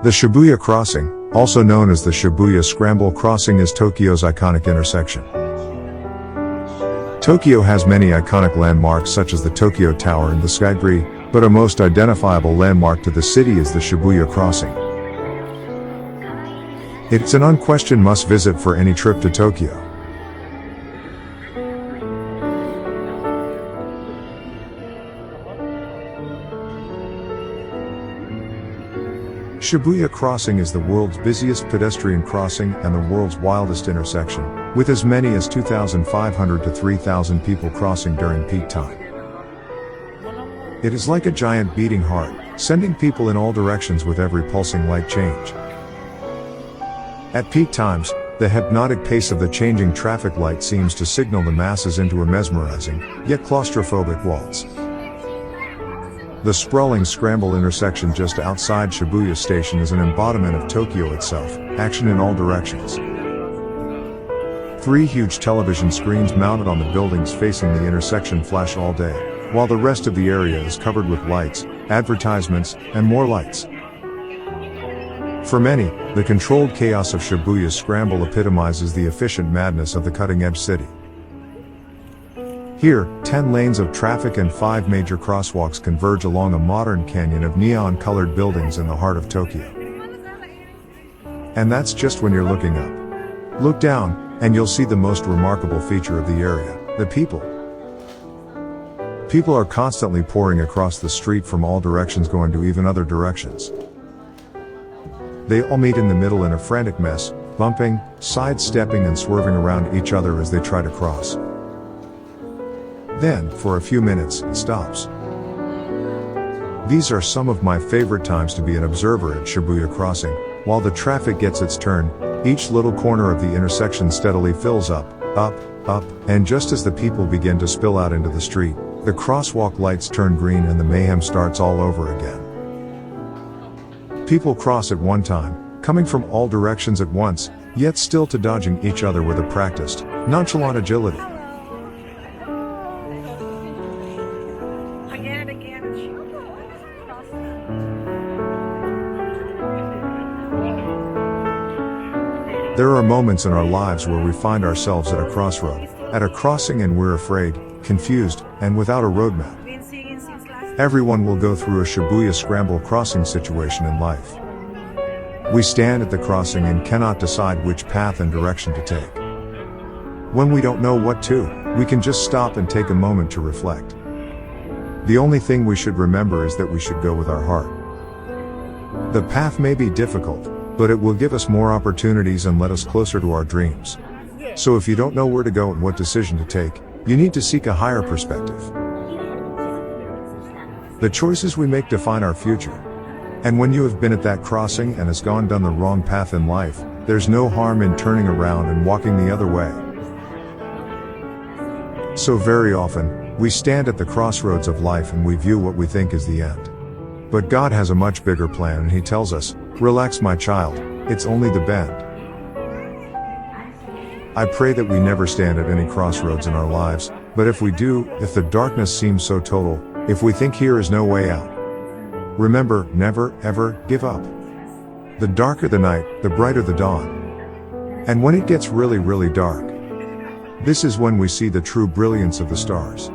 The Shibuya Crossing, also known as the Shibuya Scramble Crossing, is Tokyo's iconic intersection. Tokyo has many iconic landmarks such as the Tokyo Tower and the Skytree, but a most identifiable landmark to the city is the Shibuya Crossing. It's an unquestioned must-visit for any trip to Tokyo. Shibuya Crossing is the world's busiest pedestrian crossing and the world's wildest intersection, with as many as 2,500 to 3,000 people crossing during peak time. It is like a giant beating heart, sending people in all directions with every pulsing light change. At peak times, the hypnotic pace of the changing traffic light seems to signal the masses into a mesmerizing, yet claustrophobic waltz. The sprawling scramble intersection just outside Shibuya Station is an embodiment of Tokyo itself, action in all directions. 3 huge television screens mounted on the buildings facing the intersection flash all day, while the rest of the area is covered with lights, advertisements, and more lights. For many, the controlled chaos of Shibuya's scramble epitomizes the efficient madness of the cutting-edge city. Here, 10 lanes of traffic and 5 major crosswalks converge along a modern canyon of neon-colored buildings in the heart of Tokyo. And that's just when you're looking up. Look down, and you'll see the most remarkable feature of the area: the people. People are constantly pouring across the street from all directions, going to even other directions. They all meet in the middle in a frantic mess, bumping, sidestepping and swerving around each other as they try to cross. Then, for a few minutes, it stops. These are some of my favorite times to be an observer at Shibuya Crossing. While the traffic gets its turn, each little corner of the intersection steadily fills up, and just as the people begin to spill out into the street, the crosswalk lights turn green and the mayhem starts all over again. People cross at one time, coming from all directions at once, yet still to dodging each other with a practiced, nonchalant agility. There are moments in our lives where we find ourselves at a crossroad, at a crossing, and we're afraid, confused, and without a roadmap. Everyone will go through a Shibuya Scramble crossing situation in life. We stand at the crossing and cannot decide which path and direction to take. When we don't know what to, we can just stop and take a moment to reflect. The only thing we should remember is that we should go with our heart. The path may be difficult, but it will give us more opportunities and let us closer to our dreams. So if you don't know where to go and what decision to take, you need to seek a higher perspective. The choices we make define our future. And when you have been at that crossing and has gone down the wrong path in life, there's no harm in turning around and walking the other way. So very often, we stand at the crossroads of life and we view what we think is the end. But God has a much bigger plan, and He tells us, "Relax, my child, it's only the bend." I pray that we never stand at any crossroads in our lives, but if we do, if the darkness seems so total, if we think here is no way out, remember, never, ever give up. The darker the night, the brighter the dawn. And when it gets really, really dark, this is when we see the true brilliance of the stars.